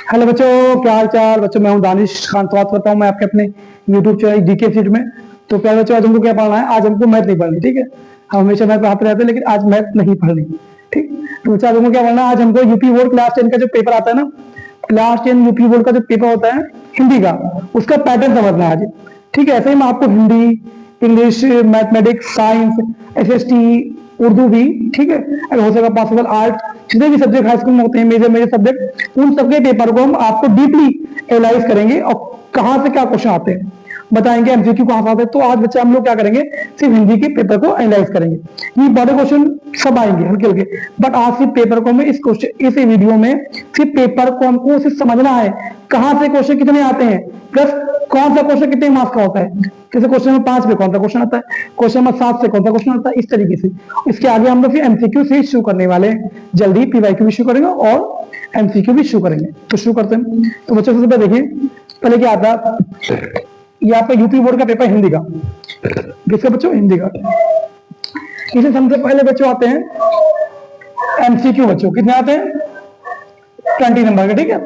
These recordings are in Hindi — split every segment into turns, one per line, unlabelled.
हेलो बच्चों, क्या हाल चाल। बच्चों मैं हूं दानिश खान, बात करता हूं मैं आपके अपने यूट्यूब चैनल डीके सीट में। तो प्यारे बच्चों, आज हमको क्या पढ़ना है। आज हमको मैथ नहीं पढ़नी, ठीक है। हम हमेशा मैथ पढ़ाते रहते हैं, लेकिन आज मैथ नहीं पढ़नी, ठीक। तो बच्चा आज हमको क्या पढ़ना है। आज हमको यूपी बोर्ड क्लास 10 का जो पेपर आता है ना, क्लास 10 यूपी बोर्ड का जो पेपर होता है हिंदी का, उसका पैटर्न समझना है आज, ठीक है। ऐसे ही मैं आपको Hindi, English, mathematics, science, SST, Urdu भी, ठीक है, अगर हो सका पॉसिबल आर्ट, जितने भी सब्जेक्ट हाई स्कूल में होते हैं मेजर मेजर सब्जेक्ट, उन सबके पेपर को हम आपको डीपली एनालाइज करेंगे और कहाँ से क्या क्वेश्चन आते हैं बताएंगे, एमसीक्यू कहाँ से आते हैं। तो आज बच्चे हम लोग क्या करेंगे, सिर्फ हिंदी के पेपर को एनालाइज करेंगे। ये बड़े क्वेश्चन सब आएंगे हल्के हल्के, बट आज सिर्फ पेपर को हमें इस क्वेश्चन इस वीडियो में सिर्फ पेपर को हमको सिर्फ समझना है, कहाँ से क्वेश्चन कितने आते हैं, प्लस कौन सा क्वेश्चन कितने मार्क्स का होता है। जैसे क्वेश्चन नंबर 5 पे कौन सा क्वेश्चन आता है, क्वेश्चन नंबर 7 से कौन सा क्वेश्चन आता है, इस तरीके से। इसके आगे हम लोग फिर एमसीक्यू से शुरू करने वाले हैं, जल्दी पीवाईक्यू भी शुरू करेंगे और एमसीक्यू भी शुरू करेंगे। तो शुरू करते हैं। तो बच्चों सबसे पहले देखिए, पहले क्या आता है, ये आपका यूपी बोर्ड का पेपर हिंदी का, किसका बच्चों, हिंदी का। इसे सबसे पहले बच्चों आते हैं एमसीक्यू। बच्चों कितने आते हैं, 20 नंबर के, ठीक है।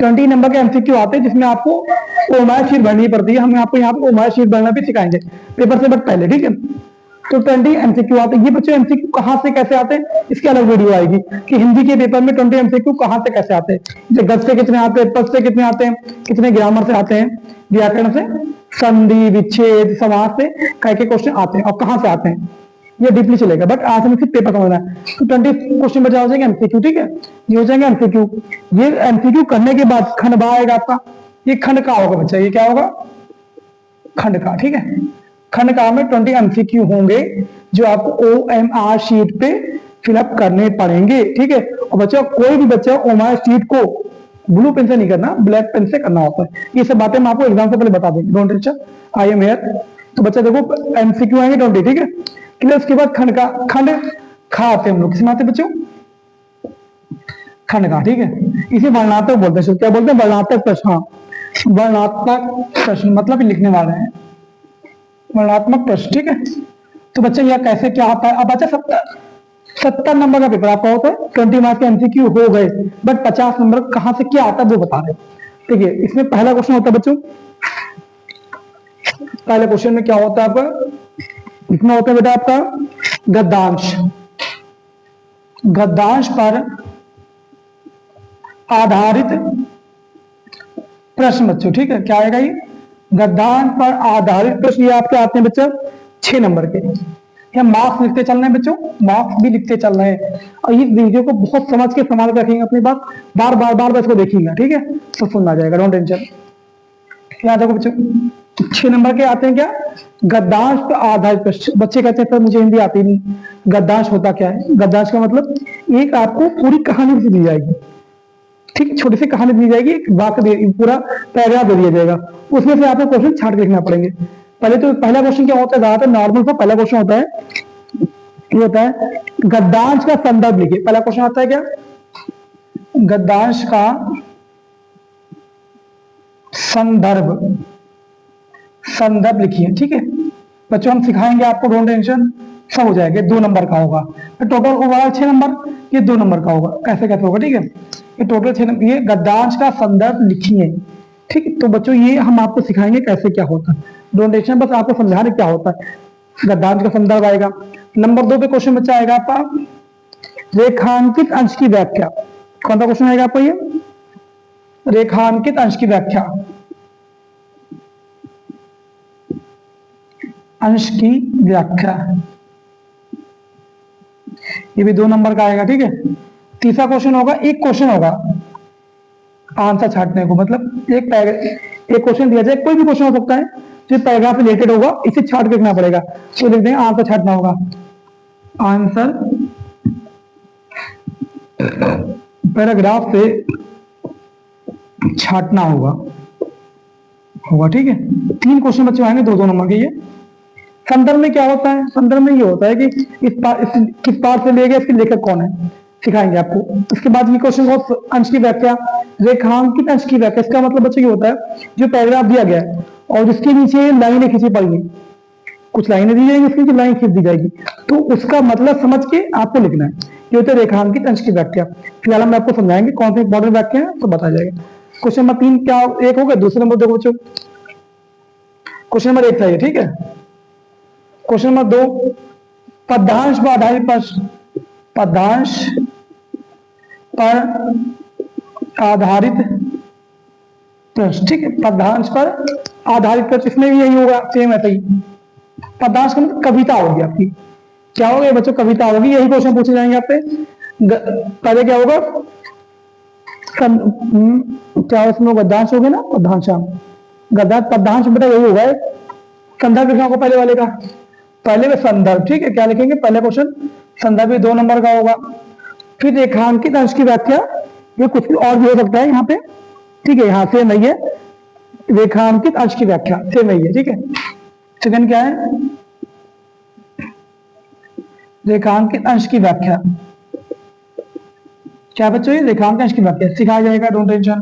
20 नंबर के एमसीक्यू आते हैं, जिसमें आपको ओमाया शीट भरनी पड़ती है। हम आपको यहाँ पे ओमाया शीट भरना भी सिखाएंगे पेपर से बट पहले, ठीक है। तो 20 एमसीक्यू आते हैं। ये बच्चों एमसीक्यू कहाँ से कैसे आते हैं, इसकी अलग वीडियो आएगी कि हिंदी के पेपर में 20 एमसीक्यू कहाँ से कैसे आते हैं, जैसे गद्य से कितने आते हैं, पद से कितने आते हैं, कितने ग्रामर से आते हैं, व्याकरण से, संधि, विच्छेद, समास से कैसे क्वेश्चन आते हैं और कहाँ से आते हैं, ये डीपली चलेगा। बट आज हमें सिर्फ पेपर समझना है। तो 20 क्वेश्चन बचा हो जाएंगे एमसीक्यू, ठीक है। ये हो जाएंगे एमसीक्यू। ये एमसीक्यू करने के बाद खंड बा आएगा आपका। ये खंड का होगा बच्चा, ये क्या होगा, खंड का, ठीक है। खंड का में 20 एमसीक्यू होंगे जो आपको ओएमआर शीट पे फिलअप करने पड़ेंगे, ठीक है। और बच्चा कोई भी बच्चा ओएमआर शीट को ब्लू पेन से नहीं करना, ब्लैक पेन से करना होता है। ये सब बातें मैं आपको एग्जाम से पहले बता देंगे, don't tension, I am here. तो बच्चा देखो एमसीक्यू आएंगे 20, ठीक है। क्लियर। उसके बाद खंड का, खंड खा आते हैं हम लोग, किसमें आते हैं बच्चों, खंड का, ठीक है। इसे वर्णात्मक बोलते हैं। क्या बोलते हैं, वर्णात्मक प्रश्न। हाँ, वर्णात्मक प्रश्न मतलब लिखने वाले हैं वर्णात्मक प्रश्न, ठीक है। तो बच्चा यह कैसे क्या आता है। अब बच्चा 70 नंबर का पेपर आपका होता है, 20 मार्क्स के एमसीक्यू हो गए, बट 50 नंबर कहां से क्या आता है वो बता रहे, ठीक है। इसमें पहला क्वेश्चन होता है बच्चों, पहले क्वेश्चन में क्या होता है आपका, इसमें होता है बेटा आपका गद्यांश। गद्यांश पर आधारित प्रश्न बच्चों, ठीक है। क्या आएगा ये, गद्यांश पर आधारित प्रश्न। ये आपके आते हैं बच्चा 6 नंबर के। या मार्क्स लिखते चल रहे हैं बच्चों, मार्क्स भी लिखते चल रहे हैं। और इस वीडियो को बहुत समझ के संभाल के रखेंगे अपनी बात, बार बार इसको देखिएगा, ठीक है। तो सुनना जाएगा, डोंट टेंशन। यहाँ देखो बच्चों 6 नंबर के आते हैं क्या, गद्यांश पर आधारित प्रश्न। बच्चे कहते हैं सर मुझे हिंदी आती नहीं, गद्यांश होता क्या है। गद्यांश का मतलब एक आपको पूरी कहानी से दी जाएगी, ठीक, छोटी सी कहानी दी जाएगी, एक वाक्य पूरा पैराग्राफ दे दिया जाएगा, उसमें से आपको क्वेश्चन छाट के लिखना पड़ेंगे। पहले तो पहला क्वेश्चन क्या होता है, ज्यादातर नॉर्मल का पहला क्वेश्चन होता है, ये होता है गद्यांश का संदर्भ लिखिए। पहला क्वेश्चन आता है क्या, गद्यांश का संदर्भ लिखिए, ठीक है। बच्चों हम सिखाएंगे आपको, डोंट टेंशन, सब हो जाएगा। 2 नंबर का होगा, तो टोटल होगा 6 नंबर, ये 2 नंबर का होगा, कैसे कैसे होगा, ठीक है। ये टोटल 6 नंबर। ये गद्यांश का संदर्भ लिखिए, ठीक। तो बच्चों ये हम आपको सिखाएंगे कैसे क्या होता है, डोंट टेंशन, बस आपको समझाने क्या होता है। गद्यांश का संदर्भ आएगा। नंबर 2 पे क्वेश्चन बच्चा आएगा आपका रेखांकित अंश की व्याख्या। कौन सा क्वेश्चन आएगा आपको, ये रेखांकित अंश की व्याख्या, अंश की व्याख्या, ये भी 2 नंबर का आएगा, ठीक है। तीसरा क्वेश्चन होगा, एक क्वेश्चन होगा आंसर छाटने को, मतलब एक क्वेश्चन दिया जाए, कोई भी क्वेश्चन हो सकता है जो पैराग्राफ रिलेटेड होगा, इसे छाट के लिखना पड़ेगा। तो लिख देंगे आंसर छाटना होगा, आंसर पैराग्राफ से छाटना होगा, ठीक है। 3 क्वेश्चन बच्चे आएंगे 2-2 नंबर के। ये संदर्भ में क्या होता है, संदर्भ में ये होता है कि किस पार से ले गए, इसके लेखक कौन है, सिखाएंगे आपको। उसके बाद ये क्वेश्चन हो अंश की व्याख्या, रेखांकित अंश की व्याख्या। इसका मतलब बच्चों ये होता है जो पैराग्राफ दिया गया है और जिसके नीचे लाइनें खींची पड़ी हैं कुछ लाइनें दी जाएंगी, उसकी लाइन खींच दी जाएगी, तो उसका मतलब समझ के आपको लिखना है। ये होता है रेखांकित अंश की व्याख्या। फिलहाल हम आपको समझाएंगे कौन सी इंपॉर्टेंट व्याख्या है, तो बता जाएगा। क्वेश्चन नंबर 3 क्या एक हो गया, दूसरे नंबर देखो बच्चों, क्वेश्चन नंबर 1 था ये, ठीक है। क्वेश्चन नंबर 2, पदांश पर आधारित प्रश्न, पदांश पर आधारित प्रश्न, ठीक है। पदांश पर आधारित प्रश्न, इसमें भी यही होगा, सेम ऐसा ही। पदांश का मतलब कविता होगी आपकी, क्या होगा बच्चों, कविता होगी। यही क्वेश्चन पूछे जाएंगे आपसे। पहले क्या होगा, क्या उसमें गद्यांश हो गया ना, पदांश, पदांश बेटा यही होगा, संदर्भ लिखना होगा पहले वाले का, पहले में संदर्भ, ठीक है। क्या लिखेंगे पहले क्वेश्चन, संदर्भ 2 नंबर का होगा। फिर रेखांकित अंश की व्याख्या, ये कुछ भी और भी हो सकता है यहाँ पे, ठीक है। यहाँ से नहीं है, रेखांकित अंश की व्याख्या से नहीं है, ठीक है। सेकंड क्या है, रेखांकित अंश की व्याख्या, क्या बच्चों, ये रेखांकित अंश की व्याख्या सिखाया जाएगा, डोंट टेंशन।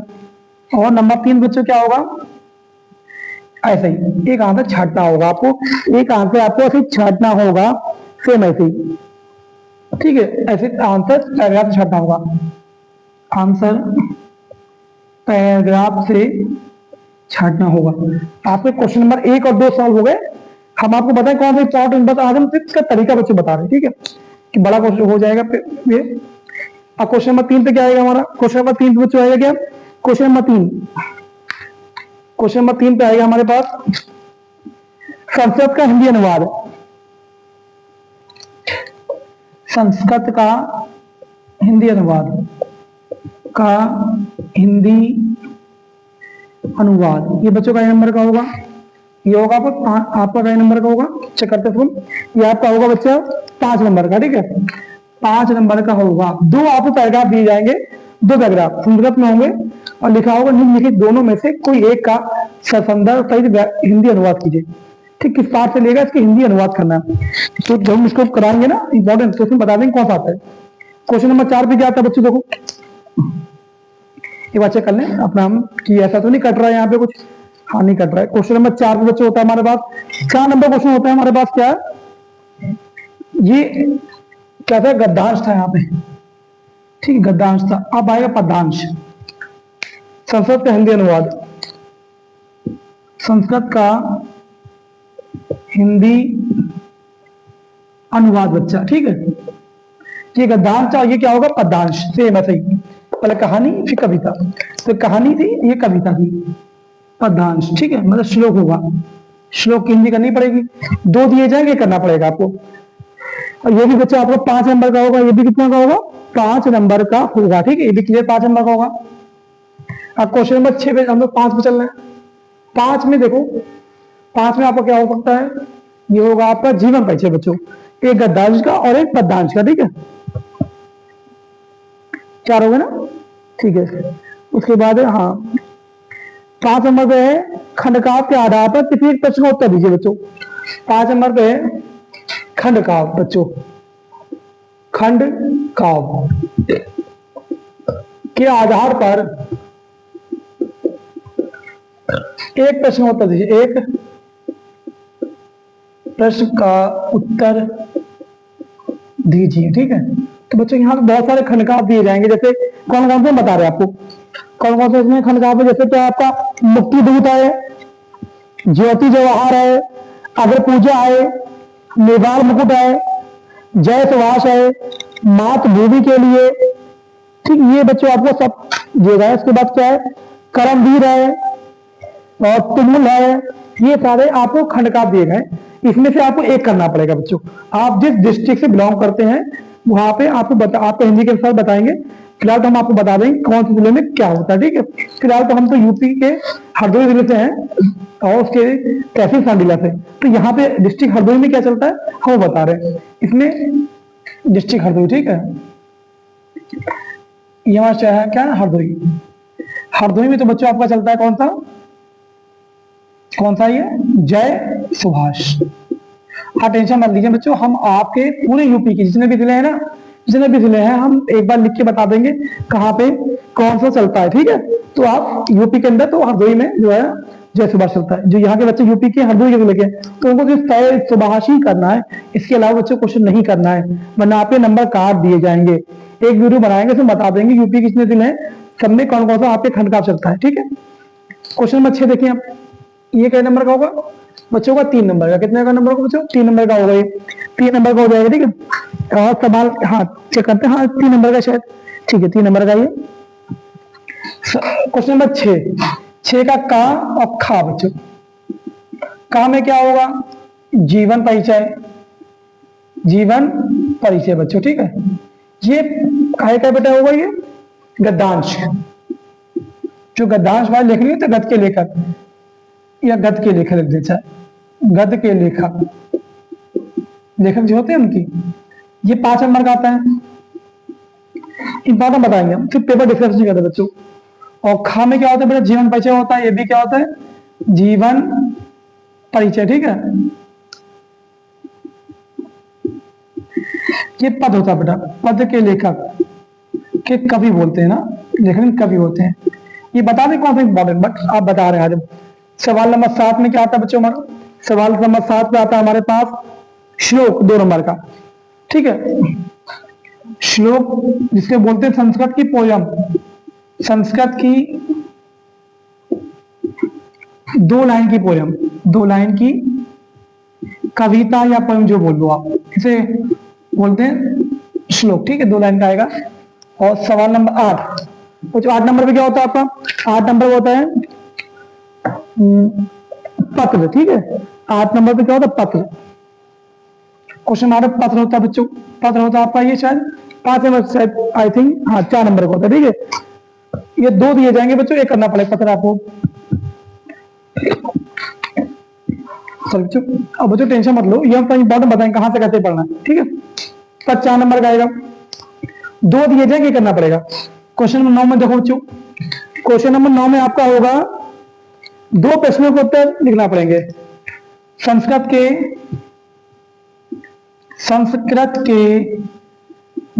और नंबर 3 बच्चों क्या होगा, ऐसे ही एक आंसर छाटना होगा आपको, एक आंसर आपको ऐसे छाटना होगा, सेम ऐसे ही, ठीक है। ऐसे आंसर पैराग्राफ से छाटना होगा, आंसर पैराग्राफ से छाटना होगा। आपके क्वेश्चन नंबर 1 और 2 सॉल्व हो गए। हम आपको बताएं कौन सा इंपॉर्टेंट, बस आज हम इसका तरीका बच्चे बता रहे हैं, ठीक है, कि बड़ा क्वेश्चन हो जाएगा ये। अब क्वेश्चन नंबर 3 पे क्या आएगा हमारा, क्वेश्चन नंबर 3 पे बच्चों आएगा क्या, क्वेश्चन नंबर 3, क्वेश्चन नंबर 3 पे आएगा हमारे पास संस्कृत का हिंदी अनुवाद, संस्कृत का हिंदी अनुवाद का हिंदी अनुवाद, ये बच्चों का नंबर का होगा, ये होगा आपका कई नंबर का होगा, चेक करते हैं। ये आपका होगा बच्चा 5 नंबर का, ठीक है, 5 नंबर का होगा। 2 आपको पैराग्राफ दिए जाएंगे, 2 पैराग्राफ संस्कृत में होंगे और लिखा होगा निम्नलिखित दोनों में से कोई एक का संदर्भ सहित हिंदी अनुवाद कीजिए, ठीक। किस पाठ से लेगा इसकी हिंदी अनुवाद करना है, तो जब हम इसको कराएंगे ना इंपॉर्टेंट, तो उसमें बता देंगे कौन सा आता है। क्वेश्चन नंबर 4 पे क्या आता है बच्चों, देखो ये बच्चे कर लें अपना, हम कि ऐसा तो नहीं कट रहा है यहाँ पे कुछ, हाँ नहीं कट रहा है। क्वेश्चन नंबर 4 पे बच्चे होता है हमारे पास 4 नंबर क्वेश्चन होता है हमारे पास, क्या ये क्या था, गद्यांश था यहाँ पे, ठीक, गद्यांश था। अब आएगा पदांश, संस्कृत का हिंदी अनुवाद, संस्कृत का हिंदी अनुवाद बच्चा, ठीक है। ये गद्यांश था, ये क्या होगा पदांश, सेम ऐसे ही, पहले कहानी फिर कविता, तो कहानी थी ये कविता थी, पदांश, ठीक है, मतलब श्लोक होगा, श्लोक की हिंदी करनी पड़ेगी, 2 दिए जाएंगे करना पड़ेगा आपको। और ये भी बच्चा आपको 5 नंबर का होगा, ये भी कितना का होगा 5 नंबर का होगा, ठीक है, ये भी क्लियर 5 नंबर का होगा। अब क्वेश्चन नंबर 6 पे हम लोग 5 पे चल रहे हैं। 5 में देखो, 5 में आपका क्या हो सकता है, ये होगा आपका जीवन परिचय बच्चों, एक गद्यांश का और एक पदांश का, ठीक है, 4 हो गए ना, ठीक है। उसके बाद हाँ 5 नंबर पे है खंडकाव्य के आधार पर किसी एक प्रश्न का उत्तर दीजिए बच्चों। 5 नंबर पे है खंडकाव्य बच्चों, खंड काव्य के आधार पर एक प्रश्न का उत्तर दीजिए, एक प्रश्न का उत्तर दीजिए, ठीक है। तो बच्चों यहाँ पे बहुत सारे खंडकाव्य दिए जाएंगे, जैसे कौन कौन से बता रहे हैं आपको, कौन कौन से इसमें खंडकाव्य, जैसे तो आपका मुक्ति दूत है, ज्योति जवाहर है, अग्र पूजा है, निवार मुकुट है, जय सुभाष है, मातृभूमि के लिए, ठीक, ये बच्चों आपको सब दिए गए। इसके बाद क्या है करमवीर है और तुमुल है, ये सारे आपको खंडकाव्य दिए गए। इसमें से आपको एक करना पड़ेगा बच्चों, आप जिस डिस्ट्रिक्ट से बिलोंग करते हैं वहां पे आपको आपको हिंदी के अनुसार बताएंगे। फिलहाल तो हम आपको बता देंगे कौन से जिले में क्या होता है, ठीक है। फिलहाल तो हम तो यूपी के हरदोई जिले से हैं और उसके तहसील सांडीला से, तो यहाँ पे डिस्ट्रिक्ट हरदोई में क्या चलता है हम बता रहे हैं। इसमें डिस्ट्रिक्ट हरदोई, ठीक है, ये हमारा शहर है क्या हरदोई। हरदोई में तो बच्चों आपका चलता है कौन सा ये जय सुभाष। हाँ टेंशन मत लीजिए बच्चों, हम आपके पूरे यूपी के जितने भी जिले हैं ना, जितने भी जिले हैं हम एक बार लिख के बता देंगे कहाँ पे कौन सा चलता है, ठीक है। तो आप यूपी के अंदर तो हरदोई में जो है जय सुभाष चलता है। जो यहाँ के बच्चे यूपी के हरदोई के लेके तो उनको सिर्फ तय सुभाष ही करना है, इसके अलावा बच्चों क्वेश्चन नहीं करना है, वरना आप नंबर काट दिए जाएंगे। एक वीडियो बनाएंगे उसमें बता देंगे यूपी कितने दिन है, सब में कौन कौन सा आपके खंड का चलता है। ठीक है, क्वेश्चन नंबर 6 देखिए आप, ये कितने नंबर का होगा बच्चों का? 3 नंबर का। कितने का नंबर का बच्चों? 3 नंबर का होगा, ये 3 नंबर का हो जाएगा। ठीक है, और सवाल हाँ चेक करते हैं, हाँ 3 नंबर का शायद। ठीक है, 3 नंबर का ये क्वेश्चन नंबर 6 का का और खा बच्चों। का में क्या होगा? जीवन परिचय, जीवन परिचय बच्चों। ठीक है, ये काहे का बेटा होगा? ये गद्यांश। जो गद्यांश वाले लिख रही है तो गद के लेखक या गद के लेखक लिख देता है, गद के लेखक, लेखक जो होते हैं उनकी। ये 5 नंबर का आता है, इंपॉर्टेंट बताएंगे हम, सिर्फ पेपर डिस्कस नहीं करते बच्चों। और खा में क्या होता है बेटा? जीवन परिचय होता है। ये भी क्या होता है? जीवन परिचय। ठीक है, ये पद होता है बेटा, पद के लेखक के कवि बोलते हैं ना, लेखक कवि होते हैं। ये बता दें कौन सा इंपॉर्टेंट, बट आप बता रहे हैं आज। सवाल नंबर 7 में क्या आता है बच्चों हमारा? सवाल नंबर 7 में आता है हमारे पास श्लोक 2 नंबर का। ठीक है, श्लोक जिसके बोलते हैं संस्कृत की पोयम, संस्कृत की 2 लाइन की पोयम, 2 लाइन की कविता या पोयम जो बोल लो आप, इसे बोलते हैं श्लोक। ठीक है, 2 लाइन का आएगा। और सवाल नंबर 8, वो जो 8 नंबर पे क्या होता है आपका? 8 नंबर होता है पत्र। ठीक है, 8 नंबर पे क्या होता है? पत्र। क्वेश्चन हमारा पत्र होता है बच्चों, पत्र होता है आपका ये शायद 5 नंबर शायद, आई थिंक हाँ 4 नंबर का होता है। ठीक है, ये 2 दिए जाएंगे बच्चों, एक करना पड़ेगा पत्र आपको। बच्चों अब बच्चों टेंशन मत लो, ये हम इंपॉर्टेंट बताएंगे कहां से कैसे पढ़ना है। ठीक है, 4 नंबर का आएगा, 2 दिए जाएंगे, करना पड़ेगा। क्वेश्चन नंबर 9 में देखो बच्चों, क्वेश्चन नंबर 9 में आपका होगा 2 प्रश्नों के उत्तर लिखना पड़ेंगे। संस्कृत के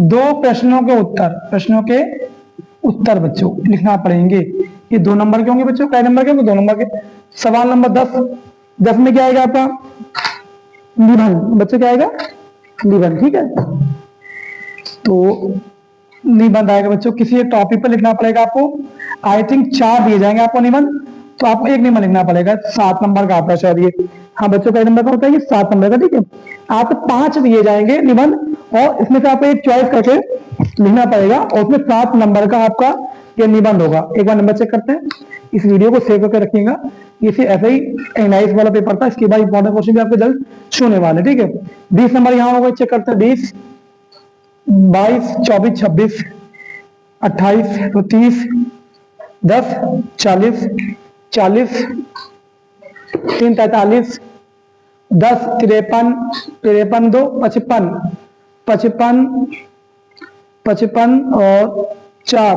2 प्रश्नों के उत्तर बच्चों लिखना पड़ेंगे। ये 2 नंबर के होंगे बच्चों। कई नंबर के होंगे? 2 नंबर के। सवाल नंबर 10 में क्या आएगा आपका? निबंध बच्चों, क्या आएगा? निबंध। ठीक है, तो निबंध आएगा बच्चों, किसी एक टॉपिक पर लिखना पड़ेगा आपको। आई थिंक 4 दिए जाएंगे आपको निबंध, तो आपको एक निबंध लिखना पड़ेगा। 7 नंबर का आपका शायद ये, हाँ बच्चों कई नंबर का होता है? ये 7 नंबर का। ठीक है, आपको 5 दिए जाएंगे निबंध, और इसमें से आपको एक चॉइस करके लिखना पड़ेगा, और उसमें 7 नंबर का आपका ये निबंध होगा। एक बार नंबर चेक करते हैं, इस वीडियो को सेव करके रखिएगा। ये फिर ऐसे ही एनालाइज वाला पेपर था, इसके बाद इंपॉर्टेंट क्वेश्चन भी आपको जल्द छूने वाले। ठीक है, 20 नंबर यहाँ होगा, चेक करते हैं। 20, 22, 24, 26, 28, 30, 10, 40, 40, 3, 43, 10, 53, 53, 2, 55, 55, 55 और 4,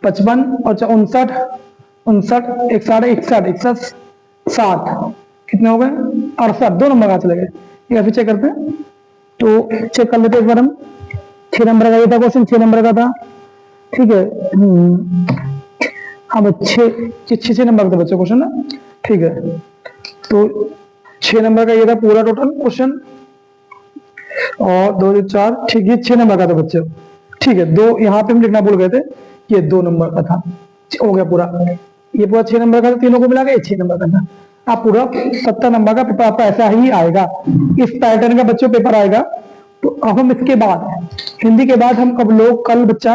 55 और 59, 59, 61, 61, 60, कितने हो गए? 68, 2 नंबर कहाँ चले गए? ये फिर चेक करते हैं, तो चेक कर लेते हैं एक बार हम। 6 नंबर का ये था क्वेश्चन, 6 नंबर का था। ठीक है, हाँ बच्चे 6 नंबर का बच्चों क्वेश्चन ना। ठीक है, तो 6 नंबर का ये था पूरा टोटल क्वेश्चन, और 2, 4, ठीक है 6 नंबर का था बच्चों। ठीक है, 2 यहाँ पे हम लिखना भूल गए थे, ये 2 नंबर का था, हो गया पूरा। ये पूरा 6 नंबर का था, तीनों को मिला के 6 नंबर का था। आप पूरा 70 नंबर का पेपर आपका ऐसा ही आएगा, इस पैटर्न का बच्चों पेपर आएगा। तो अब हम इसके बाद हिंदी के बाद हम कल बच्चा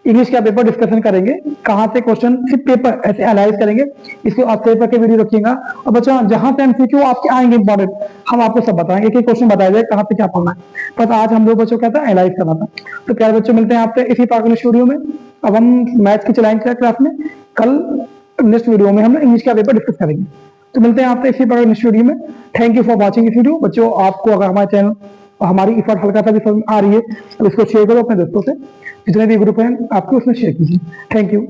इंग्लिश का पेपर डिस्कशन करेंगे, कहाँ से क्वेश्चन सिर्फ पेपर ऐसे एनालाइज करेंगे। इसको आप सेव करके वीडियो रखिएगा, और बच्चों जहां से एमसीक्यू आपके आएंगे इंपॉर्टेंट, हम आपको सब बताएंगे कि क्वेश्चन बताया जाए कहाँ पे क्या पढ़ना है। बस आज हम लोग बच्चों क्या था, एनालाइज करना था। तो प्यारे बच्चों मिलते हैं आपसे इसी पार्ट स्टूडियो में। अब हम मैथ्स की चलाएंगे क्लास में, कल नेक्स्ट वीडियो में हम इंग्लिश का पेपर डिस्कस करेंगे। तो मिलते हैं आपसे इसी पार्ट स्टूडियो में। थैंक यू फॉर वॉचिंग इस वीडियो। बच्चों आपको अगर हमारे चैनल और हमारी इफर्ट हल्का सा भी समझ आ रही है तो इसको शेयर करो अपने दोस्तों से, जितने भी ग्रुप हैं आपके उसमें शेयर कीजिए। Thank you.